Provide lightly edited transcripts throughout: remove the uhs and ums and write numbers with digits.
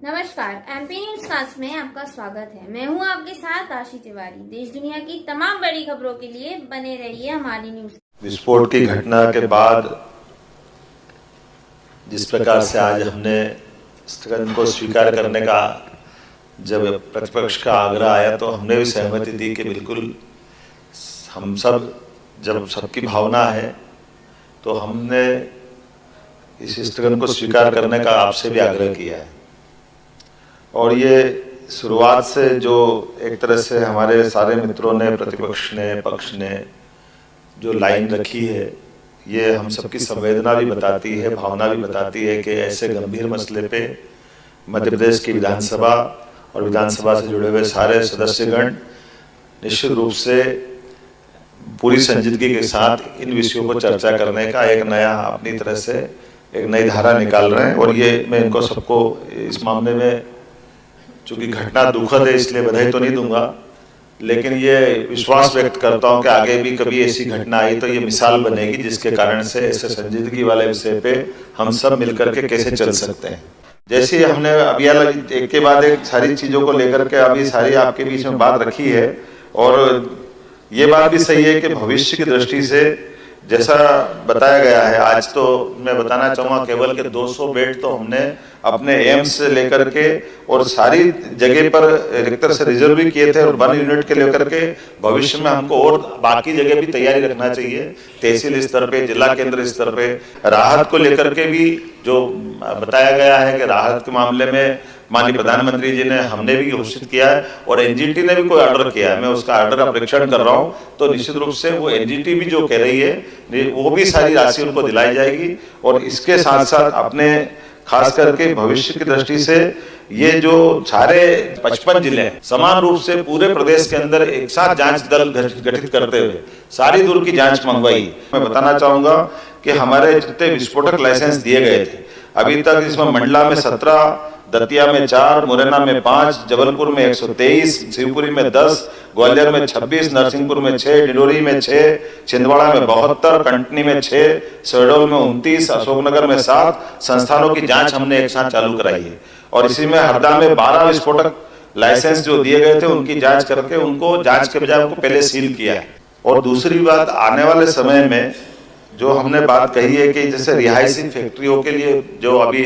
नमस्कार, MP news खास में आपका स्वागत है। मैं हूं आपके साथ आशी तिवारी। देश दुनिया की तमाम बड़ी खबरों के लिए बने रहिए हमारी न्यूज। विस्फोट की घटना के बाद जिस प्रकार से आज हमने स्थगन को स्वीकार करने का जब प्रतिपक्ष का आग्रह आया तो हमने भी सहमति दी कि बिल्कुल हम सब जब सबकी भावना है तो हमने इस स्थगन को स्वीकार करने का आपसे भी आग्रह किया है। और ये शुरुआत से जो एक तरह से हमारे सारे मित्रों ने, प्रतिपक्ष ने, पक्ष ने जो लाइन रखी है, ये हम सबकी संवेदना भी बताती है, भावना भी बताती है कि ऐसे गंभीर मसले पे मध्य प्रदेश की विधानसभा और विधानसभा से जुड़े हुए सारे सदस्यगण निश्चित रूप से पूरी संजीदगी के साथ इन विषयों को चर्चा करने का एक नया अपनी तरह से एक नई धारा निकाल रहे हैं। और ये मैं इनको सबको इस मामले में, चूंकि घटना दुखद है इसलिए बधाई तो नहीं दूंगा, लेकिन ये विश्वास व्यक्त करता हूं कि आगे भी कभी ऐसी घटना आई तो ये मिसाल बनेगी जिसके कारण से ऐसे संजीदगी वाले विषय पे हम सब मिलकर के कैसे चल सकते हैं। जैसे हमने अभी एक के बाद एक सारी चीजों को लेकर के अभी सारी आपके बीच में बात रखी है, और ये बात भी सही है कि भविष्य की दृष्टि से जैसा बताया गया है, आज तो मैं बताना चाहूँगा केवल के 200 बेड तो हमने अपने एम्स से लेकर के और सारी जगह पर रिक्त से रिजर्व भी किए थे, और 1 यूनिट के लेकर के भविष्य में हमको और बाकी जगह भी तैयारी रखना चाहिए। तहसील स्तर पे, जिला केंद्र स्तर पे राहत को लेकर के भी जो बताया गया है कि राहत के मामले में माननीय प्रधानमंत्री जी ने, हमने भी घोषित किया है और एनजीटी ने भी कोई ऑर्डर किया है। मैं उसका ऑर्डर का परीक्षण कर रहा हूं, तो निश्चित रूप से वो एनजीटी भी जो कह रही है वो भी सारी राशि उनको दिलाई जाएगी। और इसके साथ साथ अपने खास करके भविष्य की दृष्टि से ये जो सारे 55 जिले समान रूप से पूरे प्रदेश के अंदर एक साथ जांच दल गठित करते हुए सारी दूर की जांच मंगवाई। मैं बताना चाहूंगा कि हमारे जितने विस्फोटक लाइसेंस दिए गए थे अभी तक, इसमें मंडला में 17, दतिया में 4, मुरैना में 5, जबलपुर में 123, शिवपुरी में 10, ग्वालियर में 26, नरसिंहपुर में 6, डिंडोरी में 6, छिंदवाड़ा में 72, कंटनी में 6, शहडोल में 29, अशोकनगर में 7 संस्थानों की जांच हमने एक साथ चालू कराई है। और इसी में हरदा में 12 विस्फोटक लाइसेंस जो दिए गए थे उनकी जांच करके उनको जांच के बजाय उनको पहले सील किया है। और दूसरी बात, आने वाले समय में जो हमने बात कही है कि जैसे रिहायशी फैक्ट्रियों के लिए जो अभी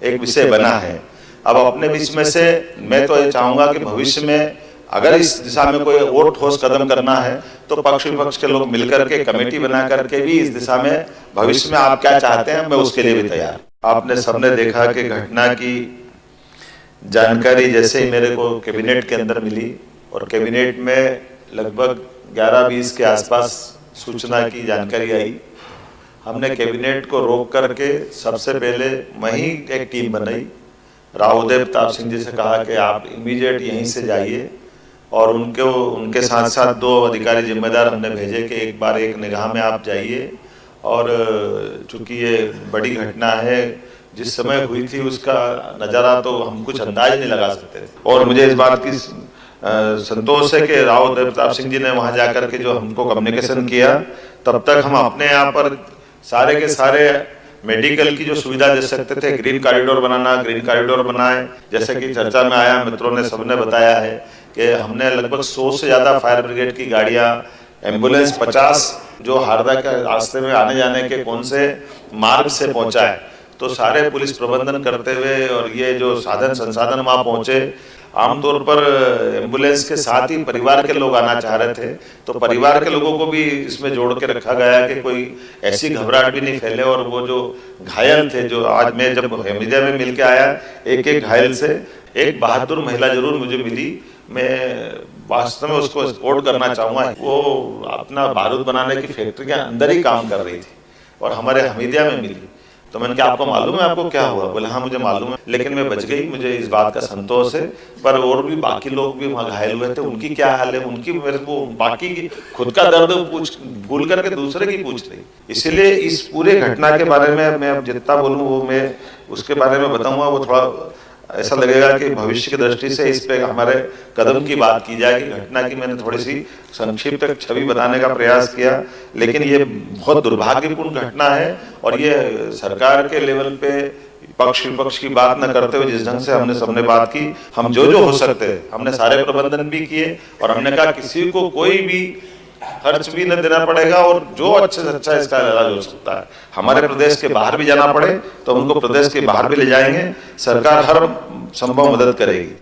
एक विषय बना है, अब अपने बीच में से मैं तो ये चाहूंगा कि भविष्य में अगर इस दिशा में कोई और ठोस कदम करना है तो पक्ष विपक्ष के लोग मिलकर के कमेटी बना करके भी इस दिशा में भविष्य में आप क्या चाहते हैं, मैं उसके लिए भी तैयार। आपने सबने देखा कि घटना की जानकारी जैसे ही मेरे को कैबिनेट के अंदर मिली, और कैबिनेट में लगभग 11-20 के आसपास सूचना की जानकारी आई, हमने कैबिनेट को रोक करके सबसे पहले वहीं एक टीम बनाई। रावदेव प्रताप सिंह जी से कहा कि आप इमीडिएट यहीं से जाइए, और उनके साथ साथ 2 अधिकारी जिम्मेदार हमने भेजे कि एक बार एक निगाह में आप जाइए। और चूंकि ये बड़ी घटना है, जिस समय हुई थी उसका नज़ारा तो हम कुछ अंदाज नहीं लगा सकते थे। और मुझे इस बात की संतोष है कि रावदेव प्रताप सिंह जी ने वहाँ जाकर के जो हमको कम्युनिकेशन किया, तब तक हम अपने यहाँ पर सारे के सारे मेडिकल की जो सुविधा दे सकते थे, ग्रीन कॉरिडोर बनाए। जैसे कि चर्चा में आया, मित्रों ने सबने बताया है कि हमने लगभग 100 से ज़्यादा फायर ब्रिगेड की गाड़ियाँ, एम्बुलेंस 50 जो हारदा के रास्ते में आने जाने के कौन से मार्ग से पहुँचा है, तो सारे पुलिस प्रबंधन करते हुए, और ये जो साधन संसाधन वहाँ पहुँचे। आमतौर पर एम्बुलेंस के साथ ही परिवार के लोग आना चाह रहे थे, तो परिवार के लोगों को भी इसमें जोड़ के रखा गया कि कोई ऐसी घबराहट भी नहीं फैले। और वो जो घायल थे, जो आज मैं जब मीडिया में मिल के आया, एक घायल से एक बहादुर महिला जरूर मुझे मिली, मैं वास्तव में उसको सपोर्ट करना चाहूँगा। वो अपना बारूद बनाने की फैक्ट्री के अंदर ही काम कर रही थी और हमारे हमीदिया में मिली। तो मैंने कहा, आपको मालूम है आपको क्या हुआ? बोले हाँ मुझे मालूम है, लेकिन मैं बच गई, मुझे इस बात का संतोष है। पर और भी बाकी लोग भी वहाँ घायल हुए थे, उनकी क्या हाल है, उनकी मेरे को बाकी की खुद का दर्द भूल करके दूसरे की पूछ रही। इसलिए इस पूरे घटना के बारे में मैं अब जितना बोलूँ वो मैं उसके बारे में बताऊँगा, वो थोड़ा ऐसा लगेगा कि भविष्य की दृष्टि से इस पे हमारे कदम की बात की जाए कि घटना की मैंने थोड़ी सी संक्षिप्त छवि बताने का प्रयास किया, लेकिन ये बहुत दुर्भाग्यपूर्ण घटना है और ये सरकार के लेवल पे पक्ष विपक्ष की बात न करते हुए जिस ढंग से हमने सबने बात की, हम जो हो सकते हमने सारे प्रबंधन भी किए और हमने कहा किसी को कोई भी खर्च भी न देना पड़ेगा और जो अच्छे से अच्छा इसका इलाज हो सकता है, हमारे प्रदेश के बाहर भी जाना पड़े तो उनको प्रदेश के बाहर भी ले जाएंगे, सरकार हर संभव मदद करेगी।